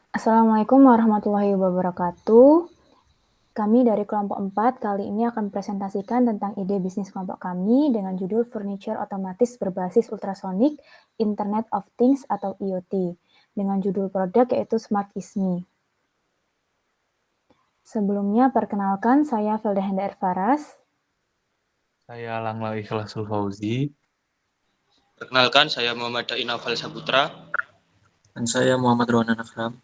Assalamualaikum warahmatullahi wabarakatuh. Kami dari kelompok 4 kali ini akan presentasikan tentang ide bisnis kelompok kami dengan judul Furniture Otomatis Berbasis Ultrasonic Internet of Things atau IoT dengan judul produk yaitu Smart Ismi. Sebelumnya perkenalkan saya Felda Henda Faras. Saya Langla Ikhlasul Fauzi. Perkenalkan, saya Muhammad Dainafal Saputra. Dan saya Muhammad Ronan Akram.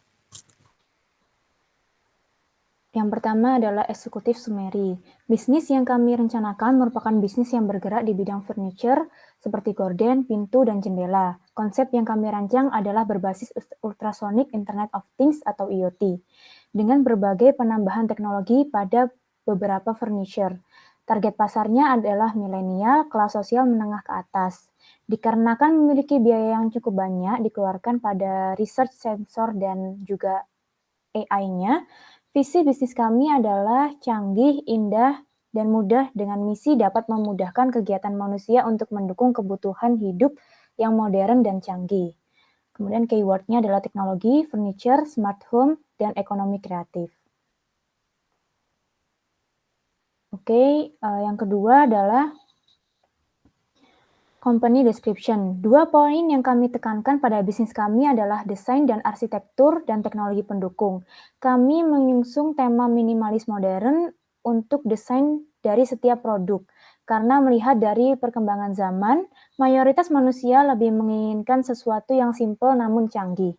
Yang pertama adalah Eksekutif Sumeri. Bisnis yang kami rencanakan merupakan bisnis yang bergerak di bidang furniture seperti gorden, pintu, dan jendela. Konsep yang kami rancang adalah berbasis Ultrasonic Internet of Things atau IoT, dengan berbagai penambahan teknologi pada beberapa furniture. Target pasarnya adalah milenial, kelas sosial menengah ke atas. Dikarenakan memiliki biaya yang cukup banyak dikeluarkan pada research sensor dan juga AI-nya, visi bisnis kami adalah canggih, indah, dan mudah dengan misi dapat memudahkan kegiatan manusia untuk mendukung kebutuhan hidup yang modern dan canggih. Kemudian keyword-nya adalah teknologi, furniture, smart home, dan ekonomi kreatif. Oke, yang kedua adalah company description. 2 poin yang kami tekankan pada bisnis kami adalah desain dan arsitektur dan teknologi pendukung. Kami mengusung tema minimalis modern untuk desain dari setiap produk. Karena melihat dari perkembangan zaman, mayoritas manusia lebih menginginkan sesuatu yang simpel namun canggih.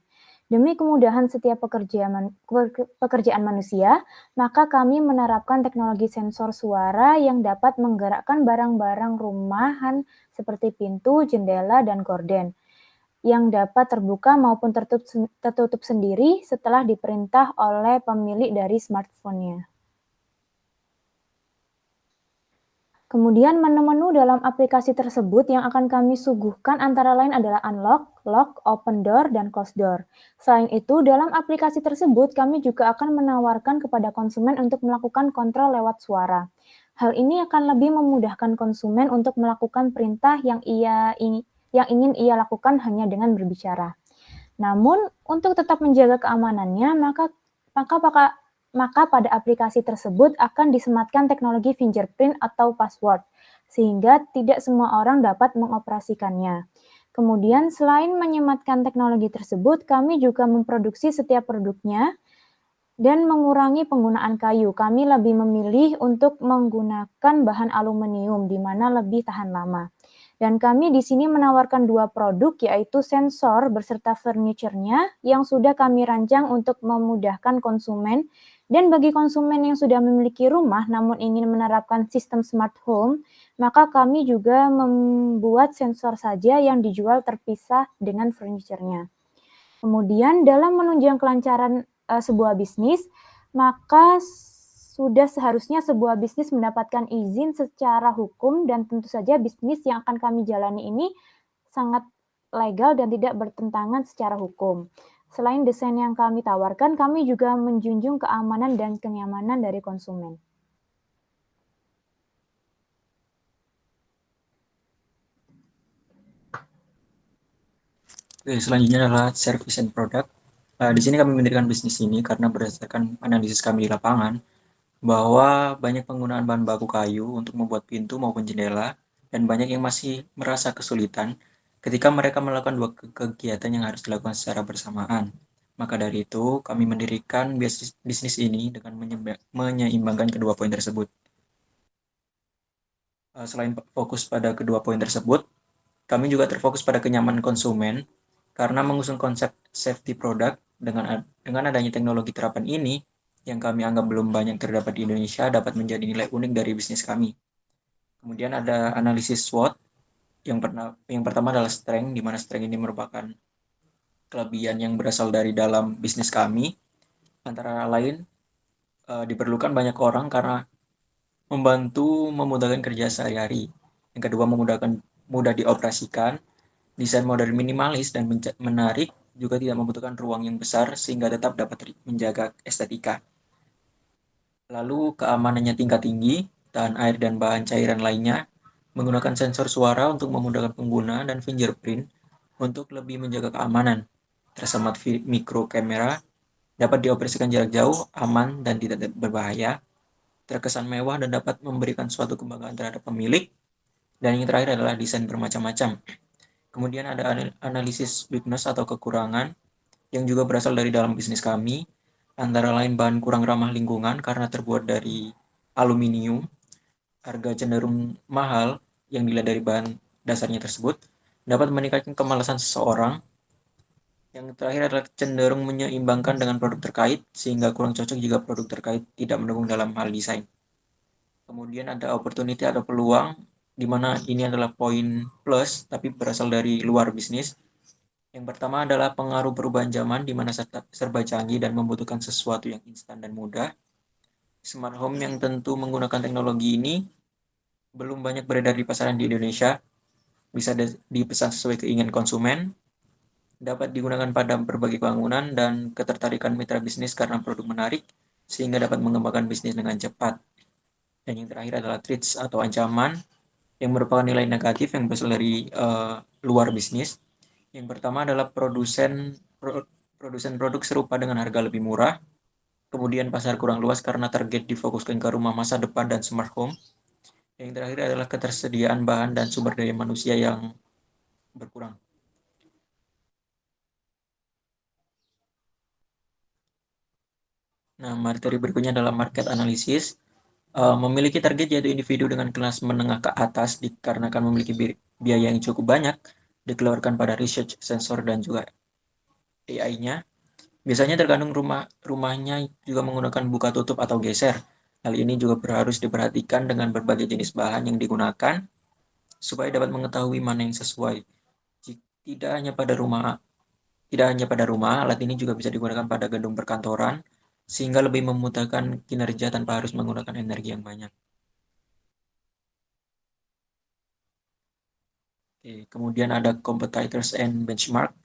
Demi kemudahan setiap pekerjaan manusia, maka kami menerapkan teknologi sensor suara yang dapat menggerakkan barang-barang rumahan seperti pintu, jendela, dan gorden, yang dapat terbuka maupun tertutup sendiri setelah diperintah oleh pemilik dari smartphone-nya. Kemudian menu-menu dalam aplikasi tersebut yang akan kami suguhkan antara lain adalah unlock, lock, open door, dan close door. Selain itu, dalam aplikasi tersebut kami juga akan menawarkan kepada konsumen untuk melakukan kontrol lewat suara. Hal ini akan lebih memudahkan konsumen untuk melakukan perintah yang ingin ia lakukan hanya dengan berbicara. Namun, untuk tetap menjaga keamanannya, maka pada aplikasi tersebut akan disematkan teknologi fingerprint atau password, sehingga tidak semua orang dapat mengoperasikannya. Kemudian, selain menyematkan teknologi tersebut, kami juga memproduksi setiap produknya dan mengurangi penggunaan kayu. Kami lebih memilih untuk menggunakan bahan aluminium, di mana lebih tahan lama. Dan kami di sini menawarkan 2 produk, yaitu sensor beserta furniture-nya yang sudah kami rancang untuk memudahkan konsumen. Dan bagi konsumen yang sudah memiliki rumah namun ingin menerapkan sistem smart home, maka kami juga membuat sensor saja yang dijual terpisah dengan furniture-nya. Kemudian dalam menunjang kelancaran sebuah bisnis, maka sudah seharusnya sebuah bisnis mendapatkan izin secara hukum, dan tentu saja bisnis yang akan kami jalani ini sangat legal dan tidak bertentangan secara hukum. Selain desain yang kami tawarkan, kami juga menjunjung keamanan dan kenyamanan dari konsumen. Oke, selanjutnya adalah service and product. Di sini kami mendirikan bisnis ini karena berdasarkan analisis kami di lapangan bahwa banyak penggunaan bahan baku kayu untuk membuat pintu maupun jendela, dan banyak yang masih merasa kesulitan ketika mereka melakukan 2 kegiatan yang harus dilakukan secara bersamaan. Maka dari itu, kami mendirikan bisnis ini dengan menyeimbangkan kedua poin tersebut. Selain fokus pada kedua poin tersebut, kami juga terfokus pada kenyamanan konsumen karena mengusung konsep safety product. Dengan adanya teknologi terapan ini, yang kami anggap belum banyak terdapat di Indonesia, dapat menjadi nilai unik dari bisnis kami. Kemudian ada analisis SWOT. Yang pertama adalah strength, di mana strength ini merupakan kelebihan yang berasal dari dalam bisnis kami. Antara lain, diperlukan banyak orang karena membantu memudahkan kerja sehari-hari. Yang kedua, mudah dioperasikan. Desain model minimalis dan menarik, juga tidak membutuhkan ruang yang besar sehingga tetap dapat menjaga estetika. Lalu keamanannya tingkat tinggi, tahan air dan bahan cairan lainnya, menggunakan sensor suara untuk memudahkan pengguna dan fingerprint untuk lebih menjaga keamanan. Tersemat mikro kamera, dapat dioperasikan jarak jauh, aman, dan tidak berbahaya, terkesan mewah dan dapat memberikan suatu kebanggaan terhadap pemilik, dan yang terakhir adalah desain bermacam-macam. Kemudian ada analisis weakness atau kekurangan yang juga berasal dari dalam bisnis kami, antara lain bahan kurang ramah lingkungan karena terbuat dari aluminium, harga cenderung mahal yang dilihat dari bahan dasarnya tersebut, dapat meningkatkan kemalasan seseorang. Yang terakhir adalah cenderung menyeimbangkan dengan produk terkait, sehingga kurang cocok jika produk terkait tidak mendukung dalam hal desain. Kemudian ada opportunity atau peluang, di mana ini adalah poin plus, tapi berasal dari luar bisnis. Yang pertama adalah pengaruh perubahan zaman, di mana serba canggih dan membutuhkan sesuatu yang instan dan mudah. Smart home yang tentu menggunakan teknologi ini belum banyak beredar di pasaran di Indonesia, bisa dipesan sesuai keinginan konsumen, dapat digunakan pada berbagai bangunan dan ketertarikan mitra bisnis karena produk menarik, sehingga dapat mengembangkan bisnis dengan cepat. Dan yang terakhir adalah threats atau ancaman, yang merupakan nilai negatif yang berasal dari luar bisnis. Yang pertama adalah produsen produk serupa dengan harga lebih murah, kemudian pasar kurang luas karena target difokuskan ke rumah masa depan dan smart home. Yang terakhir adalah ketersediaan bahan dan sumber daya manusia yang berkurang. Nah, materi berikutnya adalah market analysis. Memiliki target yaitu individu dengan kelas menengah ke atas dikarenakan memiliki biaya yang cukup banyak dikeluarkan pada research, sensor, dan juga AI-nya. Biasanya tergantung rumahnya juga menggunakan buka tutup atau geser. Hal ini juga harus diperhatikan dengan berbagai jenis bahan yang digunakan supaya dapat mengetahui mana yang sesuai. Tidak hanya pada rumah, alat ini juga bisa digunakan pada gedung perkantoran sehingga lebih memudahkan kinerja tanpa harus menggunakan energi yang banyak. Oke, kemudian ada competitors and benchmark.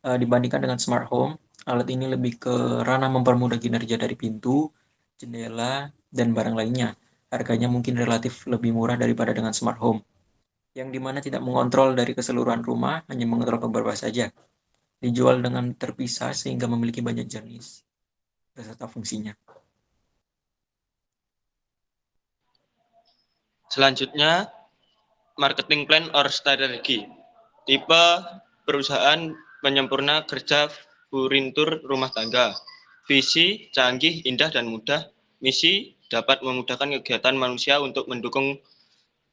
Dibandingkan dengan smart home, alat ini lebih ke ranah mempermudah kinerja dari pintu, jendela, dan barang lainnya. Harganya mungkin relatif lebih murah daripada dengan smart home, yang dimana tidak mengontrol dari keseluruhan rumah, hanya mengontrol beberapa saja. Dijual dengan terpisah sehingga memiliki banyak jenis beserta fungsinya. Selanjutnya, marketing plan or strategi. Tipe perusahaan penyempurna kerja furnitur rumah tangga. Visi canggih, indah, dan mudah. Misi dapat memudahkan kegiatan manusia untuk mendukung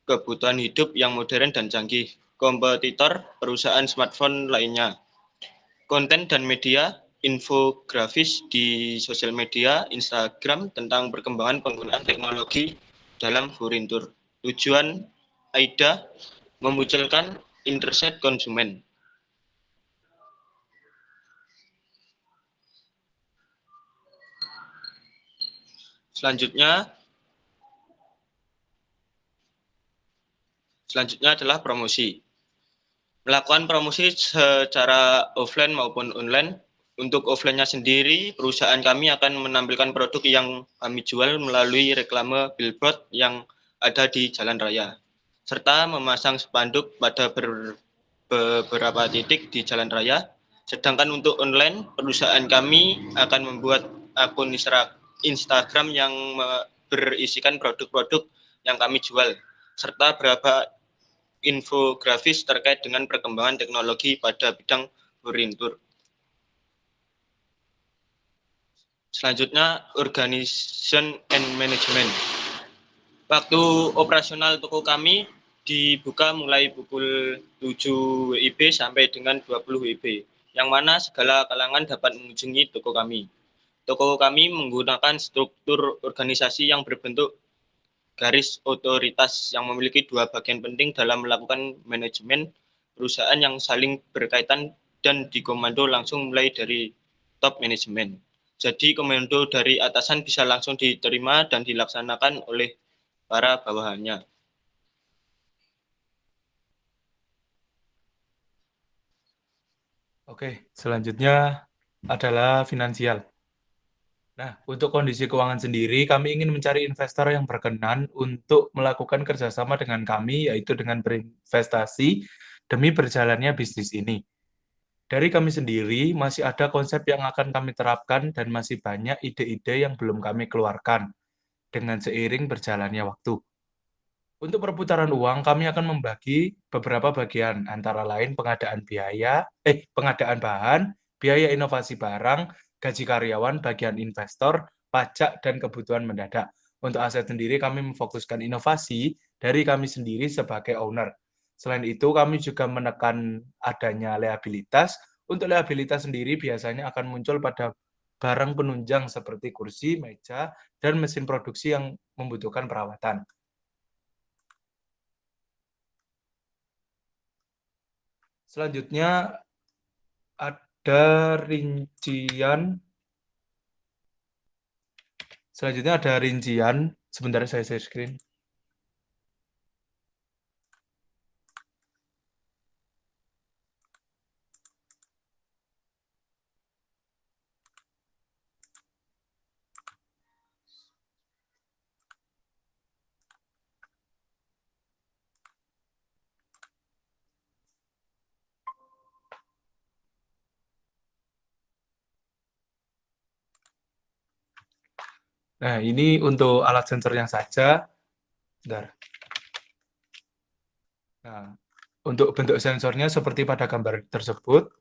kebutuhan hidup yang modern dan canggih. Kompetitor perusahaan smartphone lainnya. Konten dan media, infografis di sosial media, Instagram tentang perkembangan penggunaan teknologi dalam furnitur. Tujuan AIDA memunculkan interest konsumen. Selanjutnya adalah promosi. Melakukan promosi secara offline maupun online. Untuk offline-nya sendiri, perusahaan kami akan menampilkan produk yang kami jual melalui reklame billboard yang ada di jalan raya, serta memasang spanduk pada beberapa titik di jalan raya. Sedangkan untuk online, perusahaan kami akan membuat akun Instagram yang berisikan produk-produk yang kami jual, serta beberapa infografis terkait dengan perkembangan teknologi pada bidang furnitur. Selanjutnya, organization and management. Waktu operasional toko kami dibuka mulai pukul 7 WIB sampai dengan 20 WIB, yang mana segala kalangan dapat mengunjungi toko kami. Toko kami menggunakan struktur organisasi yang berbentuk garis otoritas yang memiliki dua bagian penting dalam melakukan manajemen perusahaan yang saling berkaitan dan dikomando langsung mulai dari top manajemen. Jadi komando dari atasan bisa langsung diterima dan dilaksanakan oleh para bawahannya. Oke, selanjutnya adalah finansial. Nah, untuk kondisi keuangan sendiri, kami ingin mencari investor yang berkenan untuk melakukan kerjasama dengan kami, yaitu dengan berinvestasi demi berjalannya bisnis ini. Dari kami sendiri, masih ada konsep yang akan kami terapkan dan masih banyak ide-ide yang belum kami keluarkan dengan seiring berjalannya waktu. Untuk perputaran uang, kami akan membagi beberapa bagian, antara lain pengadaan bahan, biaya inovasi barang, gaji karyawan, bagian investor, pajak, dan kebutuhan mendadak. Untuk aset sendiri, kami memfokuskan inovasi dari kami sendiri sebagai owner. Selain itu, kami juga menekan adanya liabilitas. Untuk liabilitas sendiri biasanya akan muncul pada barang penunjang seperti kursi, meja, dan mesin produksi yang membutuhkan perawatan. Selanjutnya ada rincian. Sebentar saya share screen. Nah, ini untuk alat sensornya saja. Bentar. Nah, untuk bentuk sensornya seperti pada gambar tersebut.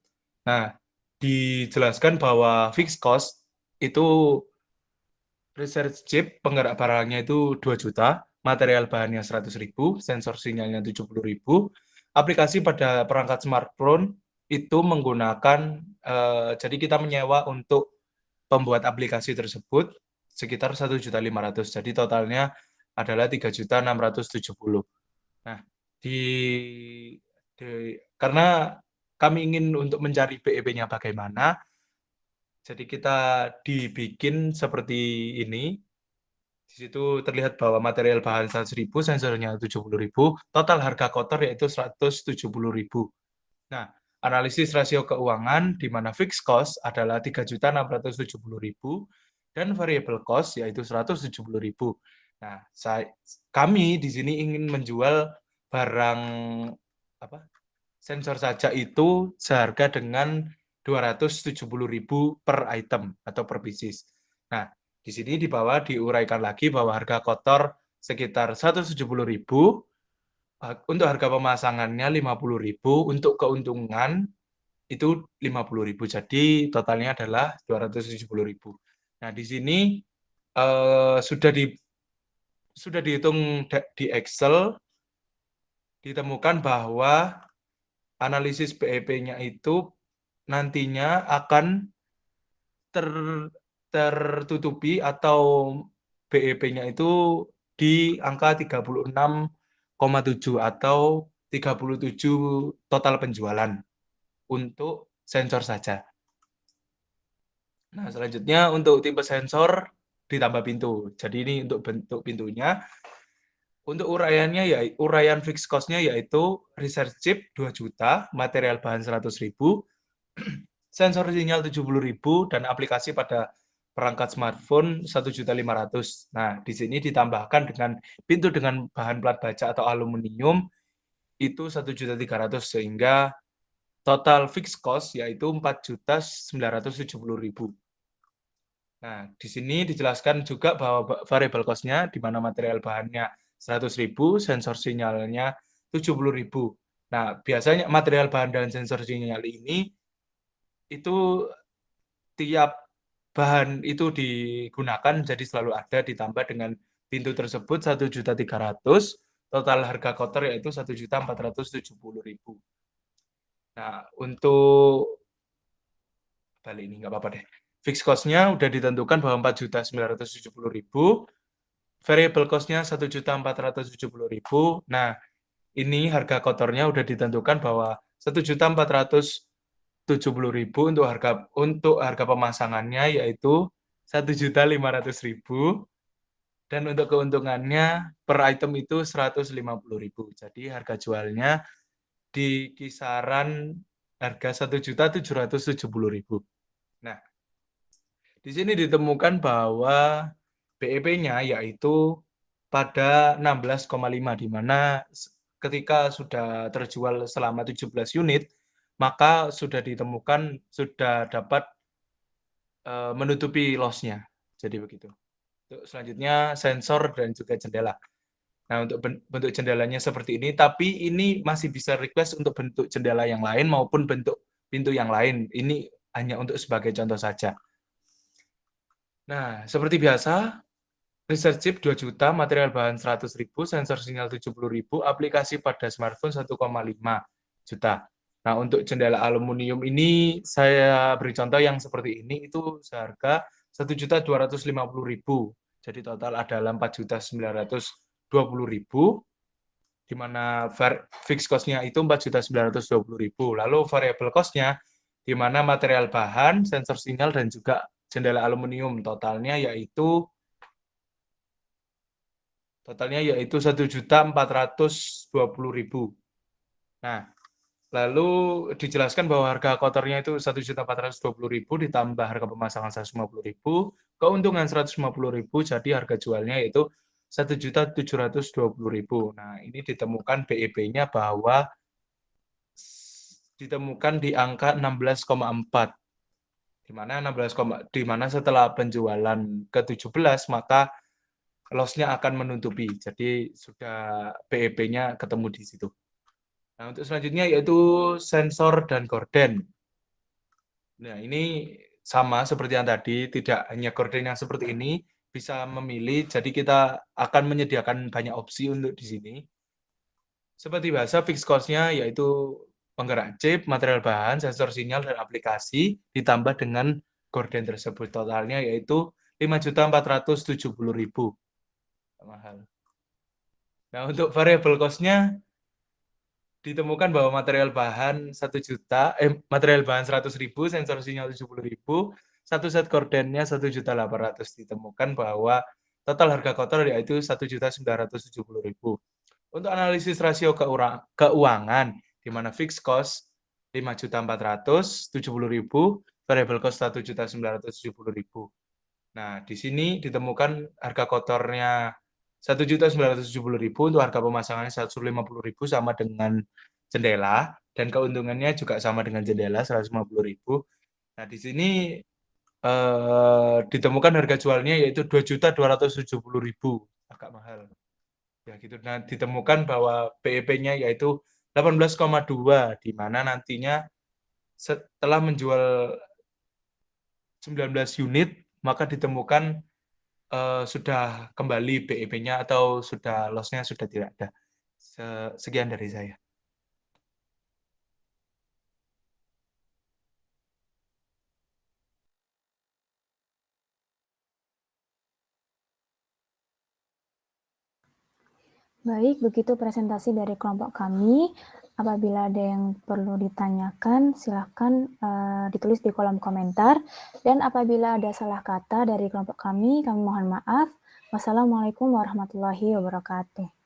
Nah, dijelaskan bahwa fixed cost itu research chip penggerak barangnya itu 2 juta, material bahannya 100.000, sensor sinyalnya 70.000. Aplikasi pada perangkat smartphone itu menggunakan, jadi kita menyewa untuk pembuat aplikasi tersebut sekitar 1.500.000. Jadi totalnya adalah 3.670.000. Nah, karena kami ingin untuk mencari BEP-nya bagaimana, jadi kita dibikin seperti ini. Di situ terlihat bahwa material bahan 100.000, sensornya 70.000, total harga kotor yaitu 170.000. Nah, analisis rasio keuangan di mana fixed cost adalah 3.670.000 dan variable cost yaitu 170.000. Nah, kami di sini ingin menjual barang sensor saja itu seharga dengan 270.000 per item atau per pieces. Nah, di sini di bawah diuraikan lagi bahwa harga kotor sekitar 170.000, untuk harga pemasangannya 50.000, untuk keuntungan itu 50.000. Jadi totalnya adalah 270.000. Nah, di sini sudah dihitung di Excel, ditemukan bahwa analisis BEP-nya itu nantinya akan tertutupi atau BEP-nya itu di angka 36,7 atau 37 total penjualan untuk sensor saja. Nah, selanjutnya untuk tipe sensor ditambah pintu. Jadi ini untuk bentuk pintunya. Untuk uraian fixed cost-nya yaitu research chip 2 juta, material bahan 100.000, sensor sinyal 70.000, dan aplikasi pada perangkat smartphone 1.500.000. Nah, di sini ditambahkan dengan pintu dengan bahan plat baja atau aluminium itu 1.300.000, sehingga total fixed cost yaitu 4.970.000. Nah, di sini dijelaskan juga bahwa variable cost-nya di mana material bahannya 100.000, sensor sinyalnya 70.000. Nah, biasanya material bahan dan sensor sinyal ini itu tiap bahan itu digunakan jadi selalu ada, ditambah dengan pintu tersebut 1.300.000, total harga kotor yaitu 1.470.000. Nah, untuk balik ini nggak apa-apa deh. Fixed cost-nya udah ditentukan bahwa 4.970.000, variable cost-nya 1.470.000. Nah, ini harga kotornya udah ditentukan bahwa 1.470.000 untuk harga pemasangannya yaitu 1.500.000, dan untuk keuntungannya per item itu 150.000. Jadi harga jualnya di kisaran harga 1.770.000. Nah, Di sini ditemukan bahwa BEP-nya yaitu pada 16,5, di mana ketika sudah terjual selama 17 unit, maka sudah ditemukan sudah dapat menutupi loss-nya. Jadi begitu. Untuk selanjutnya sensor dan juga jendela. Nah, untuk bentuk jendelanya seperti ini, tapi ini masih bisa request untuk bentuk jendela yang lain maupun bentuk pintu yang lain. Ini hanya untuk sebagai contoh saja. Nah, seperti biasa, research chip 2 juta, material bahan 100.000, sensor sinyal 70.000, aplikasi pada smartphone 1,5 juta. Nah, untuk jendela aluminium ini saya beri contoh yang seperti ini, itu seharga 1.250.000. Jadi total adalah 4.920.000, di mana fixed cost-nya itu 4.920.000. Lalu variable cost-nya, di mana material bahan, sensor sinyal, dan juga jendela aluminium totalnya yaitu 1.420.000. Nah, lalu dijelaskan bahwa harga kotornya itu 1.420.000 ditambah harga pemasangan 150.000, keuntungan 150.000, jadi harga jualnya itu 1.720.000. Nah, ini ditemukan BEP-nya bahwa ditemukan di angka 16,4. Di mana setelah penjualan ke-17 maka loss-nya akan menutupi. Jadi sudah BEP-nya ketemu di situ. Nah, untuk selanjutnya yaitu sensor dan gorden. Nah, ini sama seperti yang tadi, tidak hanya gorden yang seperti ini, bisa memilih. Jadi kita akan menyediakan banyak opsi untuk di sini. Seperti biasa, fixed cost-nya yaitu penggerak chip, material bahan, sensor sinyal, dan aplikasi, ditambah dengan gorden tersebut. Totalnya yaitu 5.470.000. Mahal. Nah, untuk variable cost-nya ditemukan bahwa material bahan 1 juta, material bahan 100.000, sensor sinyal 70.000, satu set gordennya 1.800.000. Ditemukan bahwa total harga kotor yaitu 1.970.000. Untuk analisis rasio keuangan, di mana fixed cost 5.470.000, variable cost 1.970.000. Nah, di sini ditemukan harga kotornya 1.970.000, untuk harga pemasangannya 150.000 sama dengan jendela, dan keuntungannya juga sama dengan jendela 150.000. Nah, di sini ditemukan harga jualnya yaitu 2.270.000, agak mahal. Ya gitu. Nah, ditemukan bahwa BEP-nya yaitu 18,2, di mana nantinya setelah menjual 19 unit maka ditemukan sudah kembali BEP-nya atau sudah loss-nya sudah tidak ada. Sekian dari saya. Baik, begitu presentasi dari kelompok kami. Apabila ada yang perlu ditanyakan, silahkan ditulis di kolom komentar. Dan apabila ada salah kata dari kelompok kami mohon maaf. Wassalamualaikum warahmatullahi wabarakatuh.